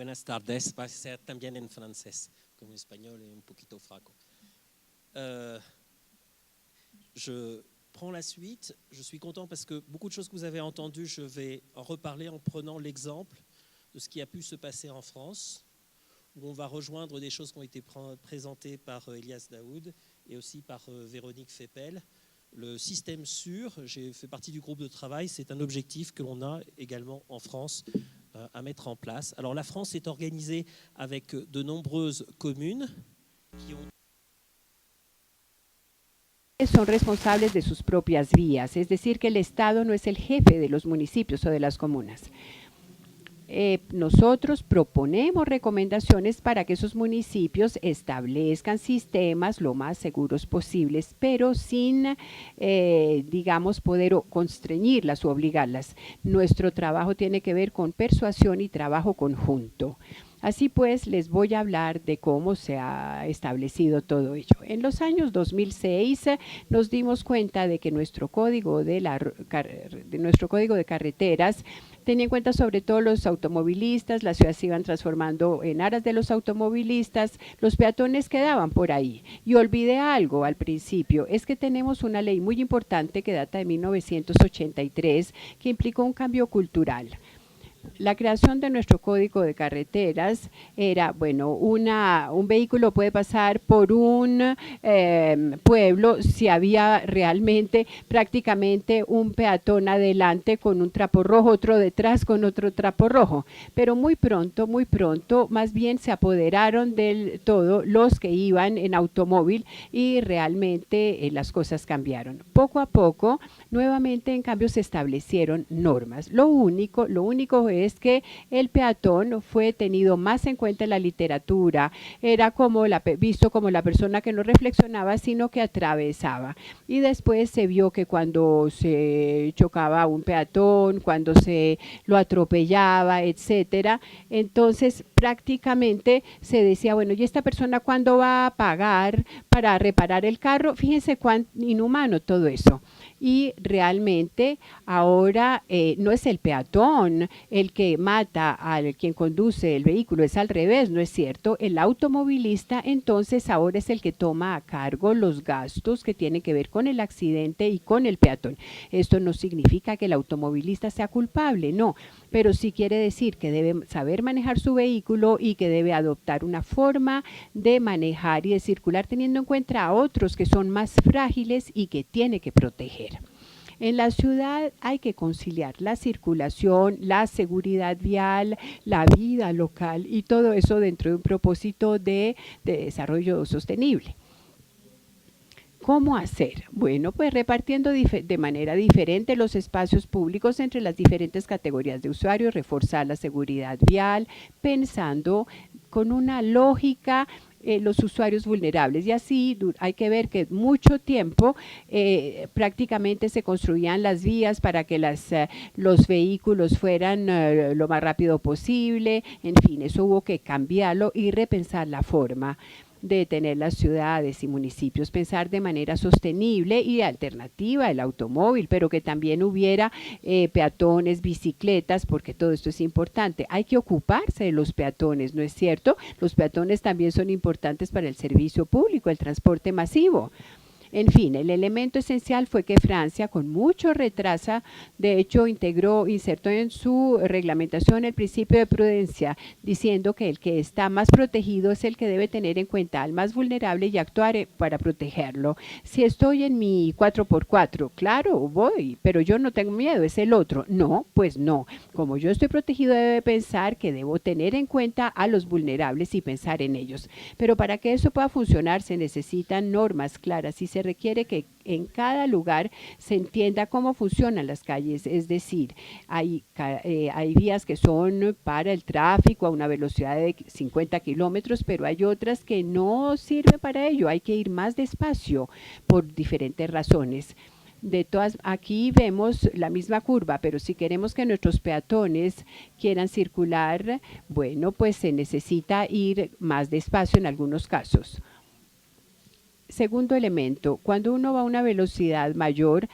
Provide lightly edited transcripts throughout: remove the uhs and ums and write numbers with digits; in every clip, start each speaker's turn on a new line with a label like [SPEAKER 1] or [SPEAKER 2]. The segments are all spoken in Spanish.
[SPEAKER 1] Buenas tardes, va a ser también en francés, como español y un poquito franco. Je prends la suite, je suis content parce que beaucoup de choses que vous avez entendues, je vais en reparler en prenant l'exemple de ce qui a pu se passer en France, où on va rejoindre des choses qui ont été présentées par Elias Daoud et aussi par Véronique Feppel. Le système sûr, j'ai fait partie du groupe de travail, c'est un objectif que l'on a également en France à mettre en place. Alors la France est organisée avec de nombreuses communes qui ont...
[SPEAKER 2] Son responsables de sus propias vías, es decir, que el Estado no es el jefe de los municipios o de las comunas. Nosotros proponemos recomendaciones para que esos municipios establezcan sistemas lo más seguros posibles, pero sin, digamos, poder constreñirlas o obligarlas. Nuestro trabajo tiene que ver con persuasión y trabajo conjunto. Así pues, les voy a hablar de cómo se ha establecido todo ello. En los años 2006 nos dimos cuenta de que nuestro código de carreteras tenía en cuenta sobre todo los automovilistas, las ciudades se iban transformando en aras de los automovilistas, los peatones quedaban por ahí. Y olvidé algo al principio, es que tenemos una ley muy importante que data de 1983 que implicó un cambio cultural. La creación de nuestro código de carreteras era, bueno, un vehículo puede pasar por un pueblo si había realmente prácticamente un peatón adelante con un trapo rojo, otro detrás con otro trapo rojo. Pero muy pronto, más bien se apoderaron del todo los que iban en automóvil y realmente las cosas cambiaron. Poco a poco, nuevamente en cambio se establecieron normas. Lo único es que el peatón fue tenido más en cuenta en la literatura, era como visto como la persona que no reflexionaba, sino que atravesaba. Y después se vio que cuando se chocaba un peatón, cuando se lo atropellaba, etcétera, entonces prácticamente se decía, bueno, ¿y esta persona cuándo va a pagar para reparar el carro? Fíjense cuán inhumano todo eso. Y realmente ahora no es el peatón el que mata al quien conduce el vehículo, es al revés, ¿no es cierto? El automovilista entonces ahora es el que toma a cargo los gastos que tienen que ver con el accidente y con el peatón. Esto no significa que el automovilista sea culpable, no, pero sí quiere decir que debe saber manejar su vehículo y que debe adoptar una forma de manejar y de circular teniendo en cuenta a otros que son más frágiles y que tiene que proteger. En la ciudad hay que conciliar la circulación, la seguridad vial, la vida local y todo eso dentro de un propósito de desarrollo sostenible. ¿Cómo hacer? Bueno, pues repartiendo de manera diferente los espacios públicos entre las diferentes categorías de usuarios, reforzar la seguridad vial, pensando con una lógica los usuarios vulnerables. Y así hay que ver que mucho tiempo prácticamente se construían las vías para que los vehículos fueran lo más rápido posible. En fin, eso hubo que cambiarlo y repensar la forma de tener las ciudades y municipios, pensar de manera sostenible y alternativa el automóvil, pero que también hubiera peatones, bicicletas, porque todo esto es importante. Hay que ocuparse de los peatones, ¿no es cierto? Los peatones también son importantes para el servicio público, el transporte masivo. En fin, el elemento esencial fue que Francia, con mucho retraso, de hecho insertó en su reglamentación el principio de prudencia, diciendo que el que está más protegido es el que debe tener en cuenta al más vulnerable y actuar para protegerlo. Si estoy en mi 4x4, claro, voy, pero yo no tengo miedo, es el otro. No, pues no. Como yo estoy protegido, debe pensar que debo tener en cuenta a los vulnerables y pensar en ellos. Pero para que eso pueda funcionar se necesitan normas claras y se requiere que en cada lugar se entienda cómo funcionan las calles, es decir, hay vías que son para el tráfico a una velocidad de 50 kilómetros, pero hay otras que no sirven para ello, hay que ir más despacio por diferentes razones. Aquí vemos la misma curva, pero si queremos que nuestros peatones quieran circular, bueno, pues se necesita ir más despacio en algunos casos. Segundo elemento, cuando uno va a una velocidad mayor,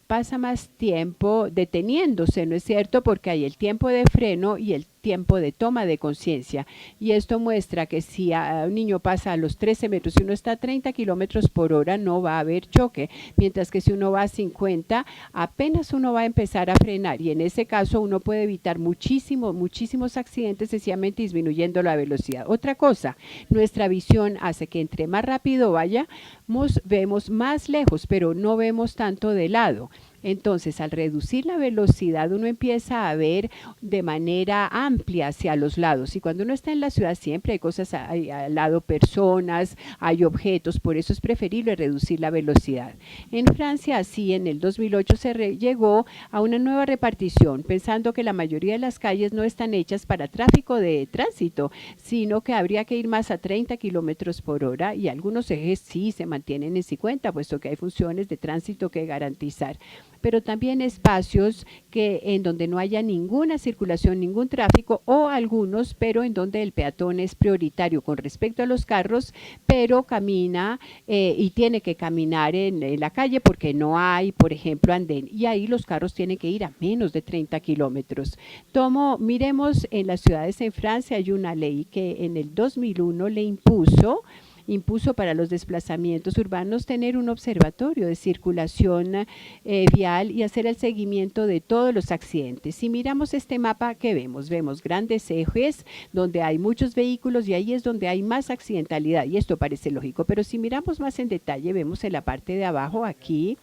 [SPEAKER 2] pasa más tiempo deteniéndose, ¿no es cierto? Porque hay el tiempo de freno y el tiempo de toma de conciencia. Y esto muestra que si un niño pasa a los 13 metros, si uno está a 30 kilómetros por hora, no va a haber choque, mientras que si uno va a 50, apenas uno va a empezar a frenar, y en ese caso uno puede evitar muchísimos accidentes sencillamente disminuyendo la velocidad. Otra cosa, nuestra visión hace que entre más rápido vayamos, vemos más lejos, pero no vemos tanto de lado. Entonces, al reducir la velocidad, uno empieza a ver de manera amplia hacia los lados. Y cuando uno está en la ciudad, siempre hay cosas al lado, personas, hay objetos. Por eso es preferible reducir la velocidad. En Francia, así, en el 2008 se llegó a una nueva repartición, pensando que la mayoría de las calles no están hechas para tráfico de tránsito, sino que habría que ir más a 30 kilómetros por hora, y algunos ejes sí se mantienen en 50, puesto que hay funciones de tránsito que garantizar. Pero también espacios en donde no haya ninguna circulación, ningún tráfico, o algunos, pero en donde el peatón es prioritario con respecto a los carros, pero camina y tiene que caminar en la calle porque no hay, por ejemplo, andén, y ahí los carros tienen que ir a menos de 30 kilómetros. Miremos en las ciudades en Francia, hay una ley que en el 2001 le impuso para los desplazamientos urbanos tener un observatorio de circulación vial y hacer el seguimiento de todos los accidentes. Si miramos este mapa, ¿qué vemos? Vemos grandes ejes donde hay muchos vehículos, y ahí es donde hay más accidentalidad, y esto parece lógico, pero si miramos más en detalle, vemos en la parte de abajo aquí,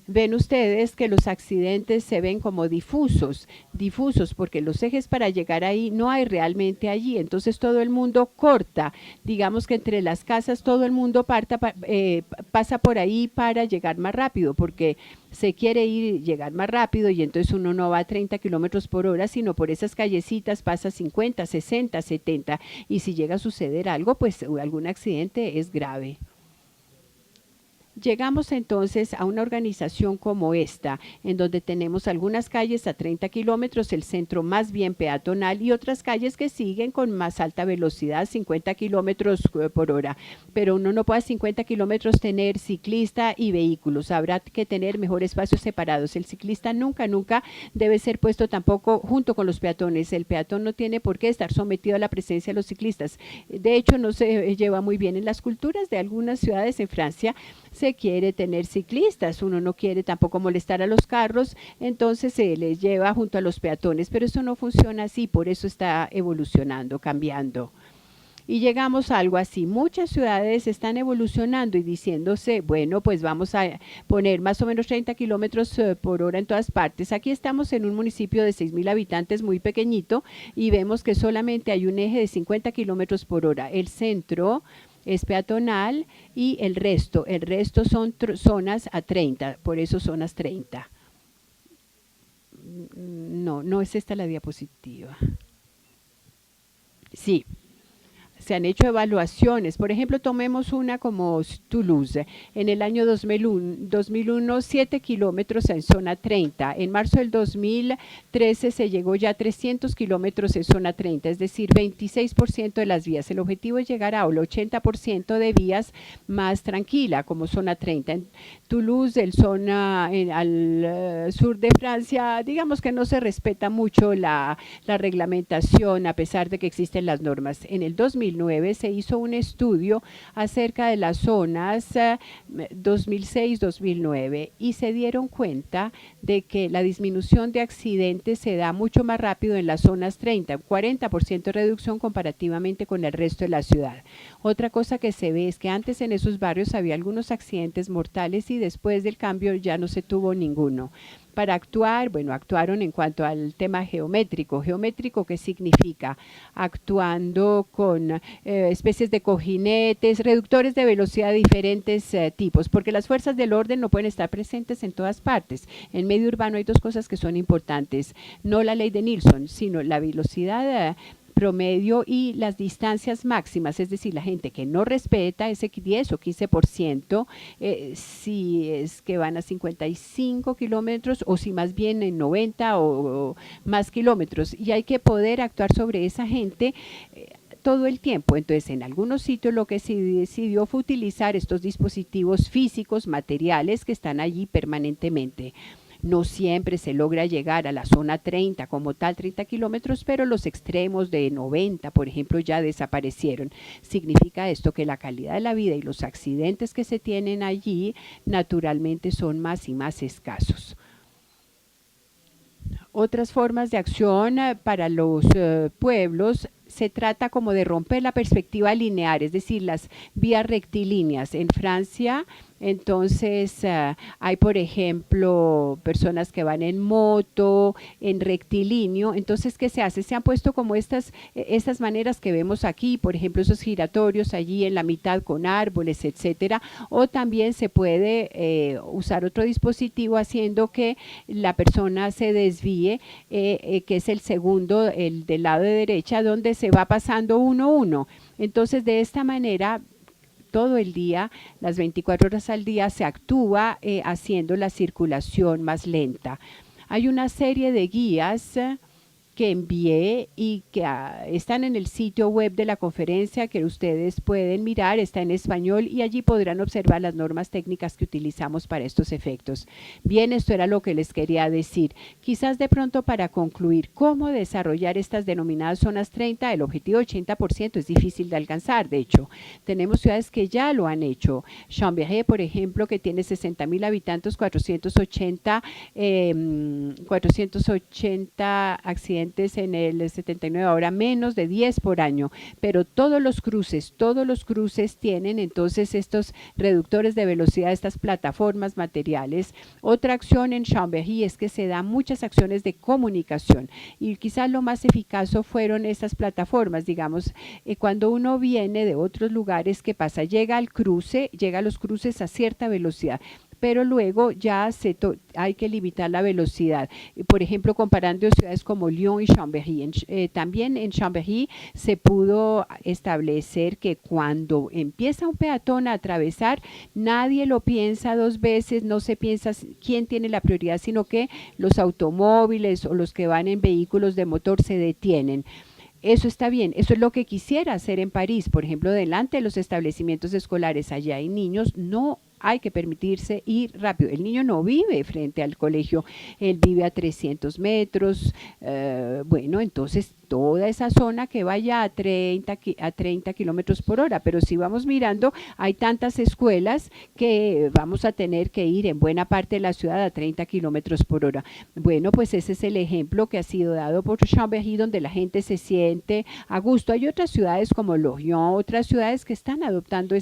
[SPEAKER 2] ven ustedes que los accidentes se ven como difusos porque los ejes para llegar ahí no hay realmente allí, entonces todo el mundo corta, digamos que entre las casas todo el mundo pasa por ahí para llegar más rápido, porque se quiere llegar más rápido, y entonces uno no va a 30 kilómetros por hora, sino por esas callecitas pasa 50, 60, 70, y si llega a suceder algo, pues algún accidente es grave. Llegamos entonces a una organización como esta, en donde tenemos algunas calles a 30 kilómetros, el centro más bien peatonal, y otras calles que siguen con más alta velocidad, 50 kilómetros por hora. Pero uno no puede a 50 kilómetros tener ciclista y vehículos, habrá que tener mejor espacios separados. El ciclista nunca debe ser puesto tampoco junto con los peatones. El peatón no tiene por qué estar sometido a la presencia de los ciclistas. De hecho, no se lleva muy bien en las culturas de algunas ciudades en Francia. Se quiere tener ciclistas, uno no quiere tampoco molestar a los carros, entonces se les lleva junto a los peatones, pero eso no funciona así, por eso está evolucionando, cambiando. Y llegamos a algo así, muchas ciudades están evolucionando y diciéndose, bueno, pues vamos a poner más o menos 30 kilómetros por hora en todas partes. Aquí estamos en un municipio de 6,000 habitantes muy pequeñito, y vemos que solamente hay un eje de 50 kilómetros por hora. El centro es peatonal, y el resto son zonas a 30, por eso zonas 30. No es esta la diapositiva. Sí. Se han hecho evaluaciones, por ejemplo, tomemos una como Toulouse, en el año 2001 7 kilómetros en zona 30, en marzo del 2013 se llegó ya a 300 kilómetros en zona 30, es decir, 26% de las vías. El objetivo es llegar al 80% de vías más tranquila, como zona 30. En Toulouse, al sur de Francia, digamos que no se respeta mucho la reglamentación, a pesar de que existen las normas. En el 2009 se hizo un estudio acerca de las zonas 2006-2009, y se dieron cuenta de que la disminución de accidentes se da mucho más rápido en las zonas 30, 40% de reducción comparativamente con el resto de la ciudad. Otra cosa que se ve es que antes en esos barrios había algunos accidentes mortales, y después del cambio ya no se tuvo ninguno. Para actuar, actuaron en cuanto al tema geométrico. ¿Geométrico qué significa? Actuando con especies de cojinetes, reductores de velocidad de diferentes tipos, porque las fuerzas del orden no pueden estar presentes en todas partes. En medio urbano hay dos cosas que son importantes, no la ley de Nilsson, sino la velocidad promedio y las distancias máximas, es decir, la gente que no respeta ese 10 o 15%, si es que van a 55 kilómetros o si más bien en 90 o más kilómetros, y hay que poder actuar sobre esa gente todo el tiempo. Entonces, en algunos sitios lo que se decidió fue utilizar estos dispositivos físicos, materiales, que están allí permanentemente. No siempre se logra llegar a la zona 30 como tal, 30 kilómetros, pero los extremos de 90, por ejemplo, ya desaparecieron. Significa esto que la calidad de la vida y los accidentes que se tienen allí naturalmente son más y más escasos. Otras formas de acción para los pueblos, se trata como de romper la perspectiva lineal, es decir, las vías rectilíneas. En Francia, entonces, hay, por ejemplo, personas que van en moto, en rectilíneo. Entonces, ¿qué se hace? Se han puesto como estas maneras que vemos aquí, por ejemplo, esos giratorios allí en la mitad con árboles, etcétera. O también se puede usar otro dispositivo haciendo que la persona se desvíe, que es el segundo, el del lado de derecha, donde se va pasando uno a uno. Entonces, de esta manera, todo el día, las 24 horas al día, se actúa haciendo la circulación más lenta. Hay una serie de guías que envié y que están en el sitio web de la conferencia, que ustedes pueden mirar, está en español y allí podrán observar las normas técnicas que utilizamos para estos efectos. Bien, esto era lo que les quería decir. Quizás de pronto para concluir, ¿cómo desarrollar estas denominadas zonas 30? El objetivo 80% es difícil de alcanzar, de hecho. Tenemos ciudades que ya lo han hecho. Chambéry, por ejemplo, que tiene 60,000 habitantes, 480 accidentes en el 79, ahora menos de 10 por año, pero todos los cruces tienen entonces estos reductores de velocidad, estas plataformas materiales. Otra acción en Chambéry es que se dan muchas acciones de comunicación y quizás lo más eficaz fueron estas plataformas, digamos, cuando uno viene de otros lugares, ¿qué pasa? Llega a los cruces a cierta velocidad, pero luego ya hay que limitar la velocidad. Por ejemplo, comparando ciudades como Lyon y Chambéry. También en Chambéry se pudo establecer que cuando empieza un peatón a atravesar, nadie lo piensa dos veces, no se piensa quién tiene la prioridad, sino que los automóviles o los que van en vehículos de motor se detienen. Eso está bien, eso es lo que quisiera hacer en París, por ejemplo, delante de los establecimientos escolares, allá hay niños, no hay que permitirse ir rápido. El niño no vive frente al colegio, él vive a 300 metros, bueno, entonces toda esa zona que vaya a 30 kilómetros por hora, pero si vamos mirando, hay tantas escuelas que vamos a tener que ir en buena parte de la ciudad a 30 kilómetros por hora. Bueno, pues ese es el ejemplo que ha sido dado por Chambéry, donde la gente se siente a gusto. Hay otras ciudades como Lorient, otras ciudades que están adoptando